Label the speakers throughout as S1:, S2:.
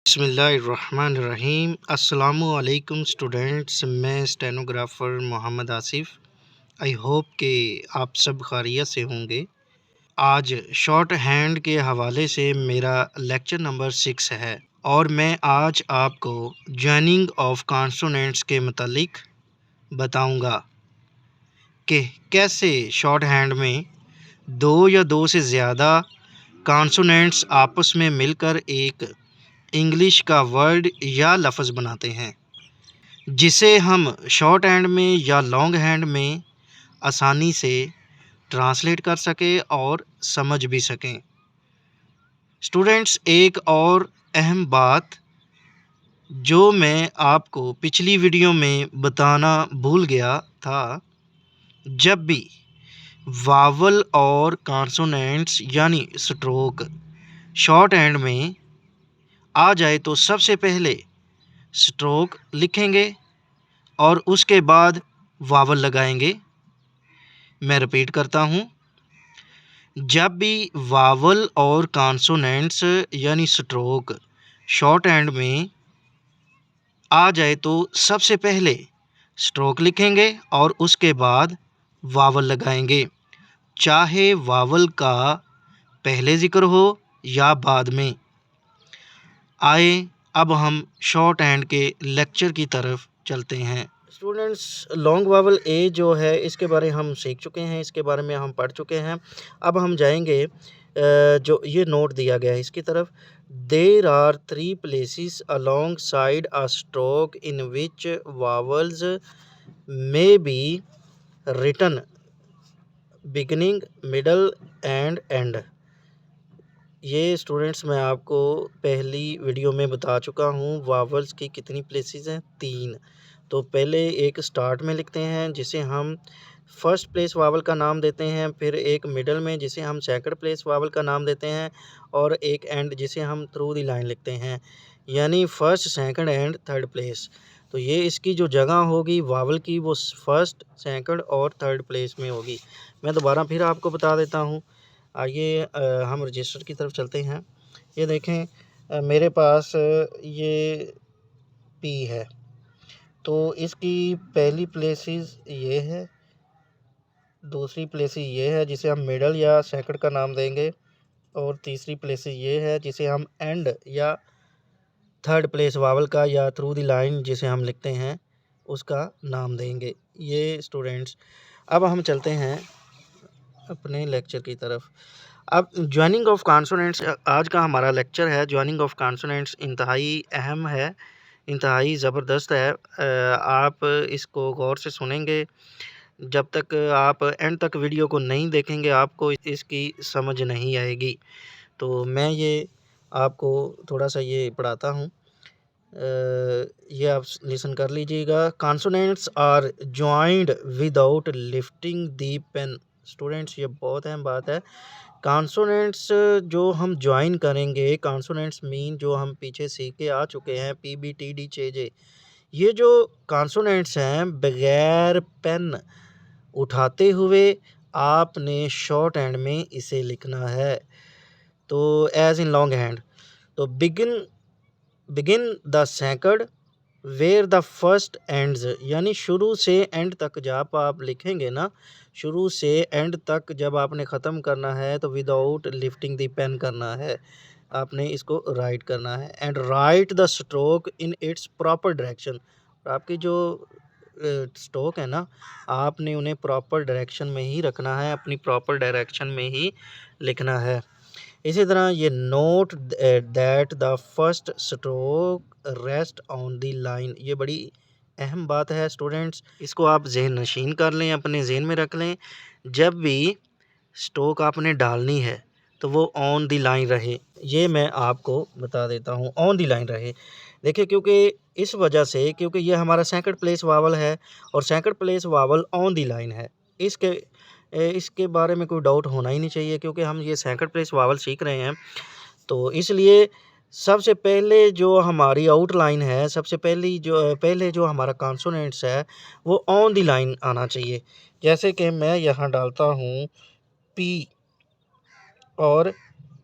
S1: बिस्मिल्लाहिर्रहमानिर्रहीम। अस्सलामुअलैकुम स्टूडेंट्स, मैं stenographer Mohammad Asif. I hope कि आप सब खैरियत से होंगे। आज शॉर्ट हैंड के हवाले से मेरा लेक्चर नंबर 6 है और मैं आज आपको जॉइनिंग ऑफ कॉन्सोनेंट्स के मतलब बताऊंगा कि कैसे शॉर्ट हैंड में दो या दो से ज़्यादा कॉन्सोनेंट्स आपस में मिलकर एक इंग्लिश का वर्ड या लफ्ज़ बनाते हैं, जिसे हम शॉर्ट हैंड में या लॉन्ग हैंड में आसानी से ट्रांसलेट कर सकें और समझ भी सकें। स्टूडेंट्स, एक और अहम बात जो मैं आपको पिछली वीडियो में बताना भूल गया था, जब भी वावल और कॉन्सोनेंट्स यानी स्ट्रोक शॉर्ट हैंड में आ जाए तो सबसे पहले स्ट्रोक लिखेंगे और उसके बाद वावल लगाएंगे। मैं रिपीट करता हूँ, जब भी वावल और कॉन्सोनेंट्स यानी स्ट्रोक शॉर्ट हैंड में आ जाए तो सबसे पहले स्ट्रोक लिखेंगे और उसके बाद वावल लगाएंगे, चाहे वावल का पहले ज़िक्र हो या बाद में। आए अब हम शॉर्ट हैंड के लेक्चर की तरफ चलते हैं। स्टूडेंट्स, लॉन्ग वावल ए जो है इसके बारे हम सीख चुके हैं, इसके बारे में हम पढ़ चुके हैं। अब हम जाएंगे जो ये नोट दिया गया है इसकी तरफ। There are 3 places alongside a stroke in which vowels may be written beginning, middle and end. ये स्टूडेंट्स मैं आपको पहली वीडियो में बता चुका हूँ वावल्स की कितनी प्लेसेस हैं, 3। तो पहले एक स्टार्ट में लिखते हैं जिसे हम फर्स्ट प्लेस वावल का नाम देते हैं, फिर एक मिडल में जिसे हम सेकंड प्लेस वावल का नाम देते हैं और एक एंड जिसे हम थ्रू द लाइन लिखते हैं, यानी first, second and third place. तो ये इसकी जो जगह होगी वावल की वो फर्स्ट, सेकंड और थर्ड प्लेस में होगी। मैं दोबारा फिर आपको बता देता हूँ। आइए हम रजिस्टर की तरफ चलते हैं। ये देखें, मेरे पास ये पी है, तो इसकी पहली प्लेसेस ये है, दूसरी प्लेसेस ये है जिसे हम मिडल या सेकंड का नाम देंगे, और तीसरी प्लेसेस ये है जिसे हम एंड या थर्ड प्लेस वावल का या थ्रू द लाइन जिसे हम लिखते हैं उसका नाम देंगे। ये स्टूडेंट्स, अब हम चलते हैं अपने लेक्चर की तरफ। अब जॉइनिंग ऑफ कॉन्सोनेंट्स आज का हमारा लेक्चर है। जॉइनिंग ऑफ कॉन्सोनेंट्स इंतहाई अहम है, इंतहाई ज़बरदस्त है। आप इसको गौर से सुनेंगे, जब तक आप एंड तक वीडियो को नहीं देखेंगे आपको इसकी समझ नहीं आएगी। तो मैं ये आपको थोड़ा सा ये पढ़ाता हूँ, ये आप लिसन कर लीजिएगा। Consonants are joined without lifting the pen. Students, ये बहुत अहम बात है। कॉन्सोनेंट्स जो हम ज्वाइन करेंगे, कॉन्सोनेंट्स मीन जो हम पीछे सीख के आ चुके हैं, पी बी टी डी चे जे, ये जो कॉन्सोनेंट्स हैं बगैर पेन उठाते हुए आपने शॉर्ट हैंड में इसे लिखना है, तो एज इन लॉन्ग हैंड। तो begin the second where the first ends, यानी शुरू से एंड तक जब आप लिखेंगे ना, शुरू से एंड तक जब आपने ख़त्म करना है तो विदाउट लिफ्टिंग द पेन करना है, आपने इसको राइट करना है। And right the stroke in its proper direction. आपकी जो स्ट्रोक है ना, आपने उन्हें प्रॉपर डायरेक्शन में ही रखना है, अपनी प्रॉपर डायरेक्शन में ही लिखना है। इसी तरह ये note that the first stroke rest on the line, ये बड़ी अहम बात है स्टूडेंट्स, इसको आप जहन नशीन कर लें, अपने जहन में रख लें। जब भी स्ट्रोक आपने डालनी है तो वो ऑन द लाइन रहे, ये मैं आपको बता देता हूँ, ऑन द लाइन रहे। देखिए, क्योंकि इस वजह से, क्योंकि ये हमारा सेकंड प्लेस वावल है और second place vowel on the line है, इसके बारे में कोई डाउट होना ही नहीं चाहिए, क्योंकि हम ये सेकंड प्लेस वावल सीख रहे हैं। तो इसलिए सबसे पहले जो हमारी आउटलाइन है, सबसे पहले जो हमारा कॉन्सोनेंट्स है वो ऑन द लाइन आना चाहिए। जैसे कि मैं यहाँ डालता हूँ पी और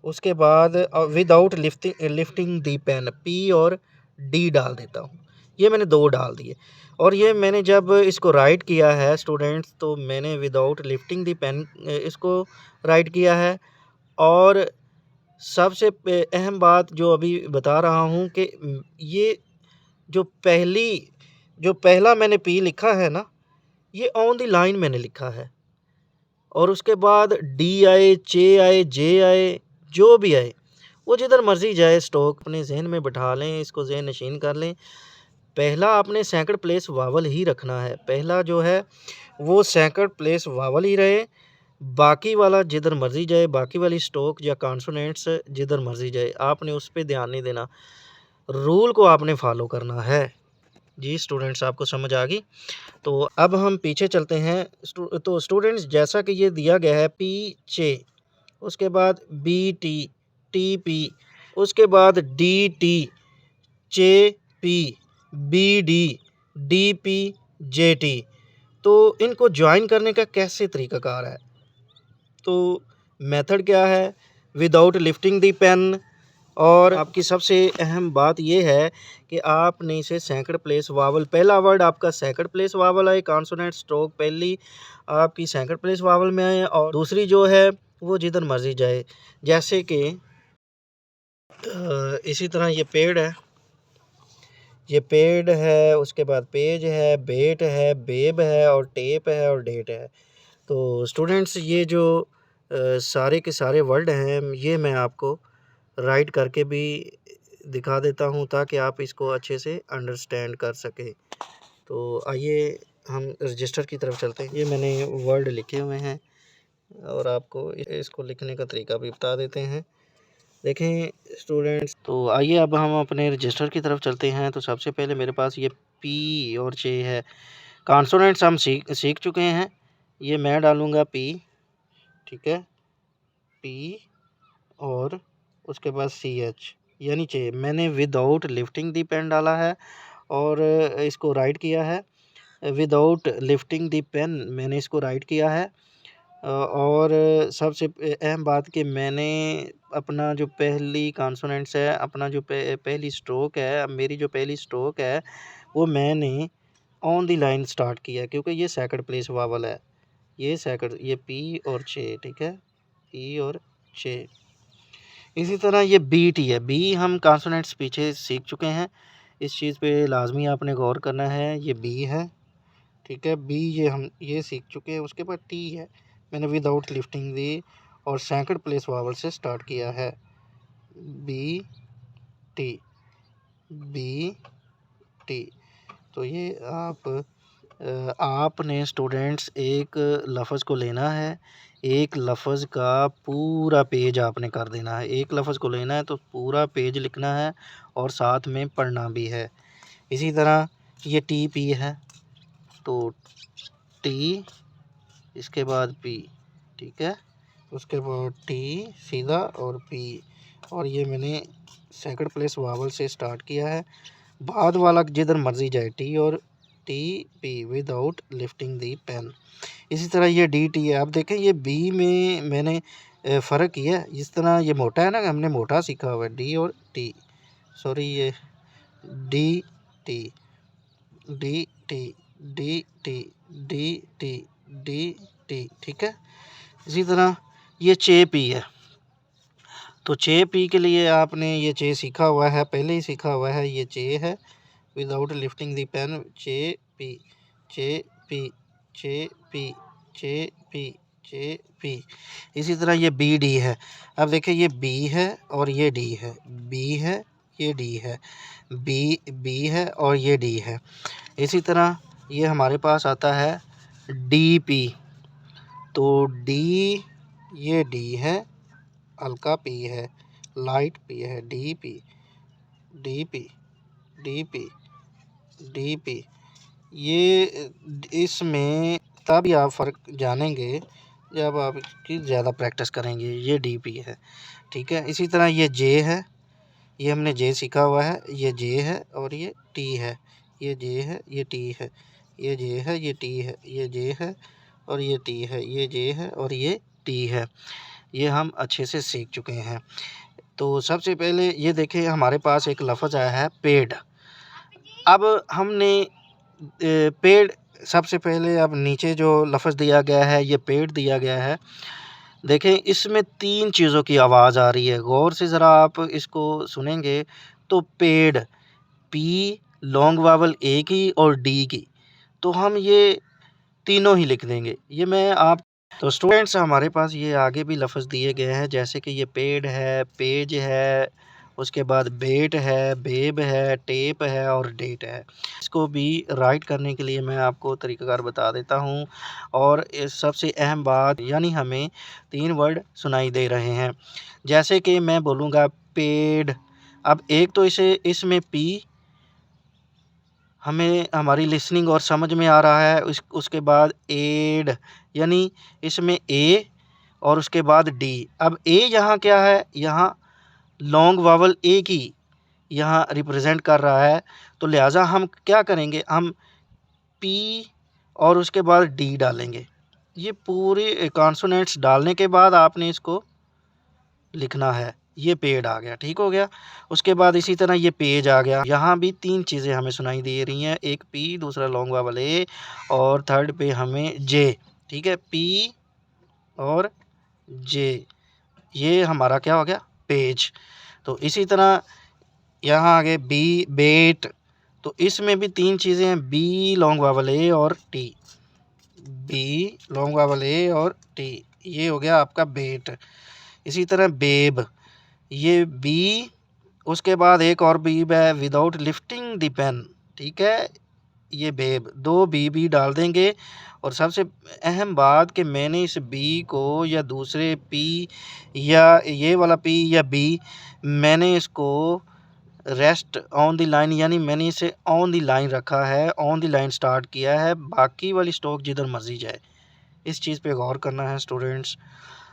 S1: उसके बाद विदाउट लिफ्टिंग दी पेन, पी और डी डाल देता हूँ। ये मैंने 2 डाल दिए। और ये मैंने जब इसको राइट किया है स्टूडेंट्स, तो मैंने विदाउट लिफ्टिंग दी पेन इसको राइट किया है। और सबसे अहम बात जो अभी बता रहा हूँ कि ये जो पहला मैंने पी लिखा है ना, ये ऑन द लाइन मैंने लिखा है। और उसके बाद डी आए, चे आए, जे आए, जो भी आए, वो जिधर मर्जी जाए स्टॉक अपने जहन में बिठा लें, इसको ज़हन नशीन कर लें। पहला आपने सेकंड प्लेस वावल ही रखना है। पहला जो है वो सेकंड प्लेस वावल ही रहे, बाकी वाला जिधर मर्जी जाए, बाकी वाली स्टॉक या कॉन्सोनेंट्स जिधर मर्जी जाए, आपने उस पर ध्यान नहीं देना। रूल को आपने फॉलो करना है। जी स्टूडेंट्स, आपको समझ आ गई? तो अब हम पीछे चलते हैं। तो स्टूडेंट्स, जैसा कि ये दिया गया है पीछे, उसके बाद बी टी, टी पी, उसके बाद डी टी, चे P, B D, D P, J T. तो इनको ज्वाइन करने का कैसे तरीकाकार है? तो मेथड क्या है? विदाउट लिफ्टिंग दी पेन। और आपकी सबसे अहम बात ये है कि आपने इसे सेकंड प्लेस वावल, पहला वर्ड आपका सेकंड प्लेस वावल आए, कॉन्सोनेंट स्ट्रोक पहली आपकी सेकंड प्लेस वावल में आए, और दूसरी जो है वो जिधर मर्जी जाए। जैसे कि इसी तरह ये पेड़ है, ये पेड़ है, उसके बाद पेज है, बेट है, बेब है, और टेप है, और डेट है। तो स्टूडेंट्स, ये जो सारे के सारे वर्ड हैं, ये मैं आपको राइट करके भी दिखा देता हूँ ताकि आप इसको अच्छे से अंडरस्टैंड कर सकें। तो आइए हम रजिस्टर की तरफ चलते हैं। ये मैंने वर्ड लिखे हुए हैं और आपको इसको लिखने का तरीका भी बता देते हैं। देखें स्टूडेंट्स, तो आइए अब हम अपने रजिस्टर की तरफ चलते हैं। तो सबसे पहले मेरे पास ये पी और चे है। कॉन्सोनेंट्स हम सीख चुके हैं। ये मैं डालूँगा पी, ठीक है, पी, और उसके बाद सी एच यानी चे। मैंने विदाउट लिफ्टिंग दी पेन डाला है और इसको राइट किया है। विदाउट लिफ्टिंग दी पेन मैंने इसको राइट किया है। और सबसे अहम बात कि मैंने अपना जो पहली कॉन्सोनेंट्स है, अपना जो पहली स्ट्रोक है, मेरी जो पहली स्ट्रोक है, वो मैंने ऑन द लाइन स्टार्ट किया क्योंकि ये सेकंड प्लेस वावल है। ये सेकंड, ये पी और चे, ठीक है, पी और चे। इसी तरह ये बी टी है। बी हम कॉन्सोनेंट्स पीछे सीख चुके हैं, इस चीज़ पे लाजमी आपने गौर करना है। ये बी है, ठीक है, बी ये हम ये सीख चुके हैं। उसके बाद टी है, मैंने विदाउट लिफ्टिंग दी और सेकंड प्लेस वावल से स्टार्ट किया है। B T, B T. तो ये आपने स्टूडेंट्स एक लफ्ज़ को लेना है, एक लफ्ज़ का पूरा पेज आपने कर देना है। एक लफ्ज़ को लेना है तो पूरा पेज लिखना है और साथ में पढ़ना भी है। इसी तरह ये टी पी है, तो टी, इसके बाद पी, ठीक है, उसके बाद टी सीधा और पी। और ये मैंने सेकंड प्लेस वावल से स्टार्ट किया है, बाद वाला जिधर मर्जी जाए, टी और टी पी विदाउट लिफ्टिंग दी पेन। इसी तरह ये डी टी है। आप देखें ये बी में मैंने फ़र्क किया है। जिस तरह ये मोटा है ना, हमने मोटा सीखा हुआ है, डी और टी, सॉरी ये D T, D T, D T, D T, D T, ठीक है। इसी तरह ये चे पी है, तो चे पी के लिए आपने ये चे सीखा हुआ है, पहले ही सीखा हुआ है। ये चे है विदाउट लिफ्टिंग दी पेन, चे पी, चे पी, चे पी, चे पी, चे पी। इसी तरह ये बी डी है। अब देखिए ये बी है और ये डी है, बी है, ये डी है, बी है और ये डी है। इसी तरह ये हमारे पास आता है डी पी, तो डी, ये डी है, हल्का पी है, लाइट पी है, D P, D P, D P, D P. ये इसमें तभी आप फ़र्क जानेंगे जब आप इसकी ज़्यादा प्रैक्टिस करेंगे। ये डी पी है, ठीक है। इसी तरह ये जे है, ये हमने जे सीखा हुआ है। ये जे है और ये टी है, ये जे है, ये टी है, ये जे है, ये टी है, ये जे है और ये टी है, ये जे है और ये टी है। ये हम अच्छे से सीख चुके हैं। तो सबसे पहले ये देखें, हमारे पास एक लफ्ज़ आया है पेड़। अब हमने पेड़, सबसे पहले अब नीचे जो लफ्ज़ दिया गया है, ये पेड़ दिया गया है। देखें, इसमें 3 चीज़ों की आवाज़ आ रही है। गौर से ज़रा आप इसको सुनेंगे तो पेड़, पी, लॉन्ग वावल ए की और डी की, तो हम ये तीनों ही लिख देंगे। ये मैं आप तो स्टूडेंट्स, हमारे पास ये आगे भी लफ्ज़ दिए गए हैं, जैसे कि ये पेड़ है, पेज है, उसके बाद बेट है, बेब है, टेप है और डेट है। इसको भी राइट करने के लिए मैं आपको तरीक़ाकार बता देता हूँ। और इस सबसे अहम बात, यानी हमें 3 वर्ड सुनाई दे रहे हैं। जैसे कि मैं बोलूँगा पेड़, अब एक तो इसमें पी हमें हमारी लिसनिंग और समझ में आ रहा है। उसके बाद एड, यानी इसमें ए और उसके बाद डी। अब ए यहाँ क्या है, यहाँ लॉन्ग वावल ए की यहाँ रिप्रेजेंट कर रहा है, तो लिहाजा हम क्या करेंगे, हम पी और उसके बाद डी डालेंगे। ये पूरे कॉन्सोनेंट्स डालने के बाद आपने इसको लिखना है। ये पेड़ आ गया, ठीक हो गया। उसके बाद इसी तरह ये पेज आ गया। यहाँ भी 3 चीज़ें हमें सुनाई दे रही हैं, एक पी, दूसरा लॉन्ग वावल ए और थर्ड पे हमें जे, ठीक है, पी और जे, ये हमारा क्या हो गया, पेज। तो इसी तरह यहाँ आगे बी, बेट, तो इसमें भी 3 चीज़ें हैं, बी लॉन्ग वावल ए और टी, बी लॉन्ग वावल ए और टी, ये हो गया आपका बेट। इसी तरह बेब, ये बी, उसके बाद एक और बीब है, विदाउट लिफ्टिंग द पेन, ठीक है, ये बेब, 2 बी डाल देंगे। और सबसे अहम बात कि मैंने इस बी को या दूसरे पी या ये वाला पी या बी, मैंने इसको रेस्ट ऑन द लाइन, यानी मैंने इसे ऑन द लाइन रखा है, ऑन द लाइन स्टार्ट किया है, बाकी वाली स्ट्रोक जिधर मर्जी जाए। इस चीज़ पे गौर करना है स्टूडेंट्स।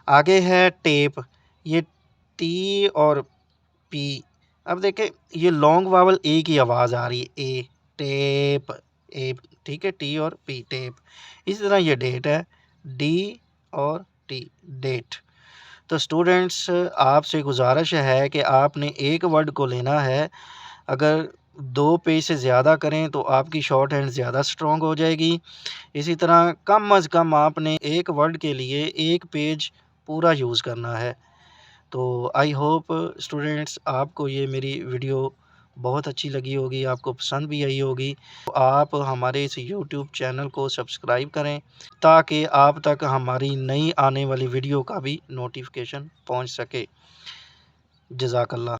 S1: आगे है टेप, ये टी और पी। अब देखें, ये लॉन्ग वावल ए की आवाज़ आ रही है, ए, टेप, ए, ठीक है, टी और पी, टेप। इसी तरह ये डेट है, डी और टी, डेट। तो स्टूडेंट्स, आपसे गुजारिश है कि आपने एक वर्ड को लेना है, अगर 2 पेज से ज़्यादा करें तो आपकी शॉर्ट हैंड ज़्यादा स्ट्रॉन्ग हो जाएगी। इसी तरह कम अज़ कम आपने एक वर्ड के लिए 1 पेज पूरा यूज़ करना है। तो आई होप स्टूडेंट्स, आपको ये मेरी वीडियो बहुत अच्छी लगी होगी, आपको पसंद भी आई होगी। तो आप हमारे इस यूट्यूब चैनल को सब्सक्राइब करें, ताकि आप तक हमारी नई आने वाली वीडियो का भी नोटिफिकेशन पहुंच सके। जज़ाकल्लाह।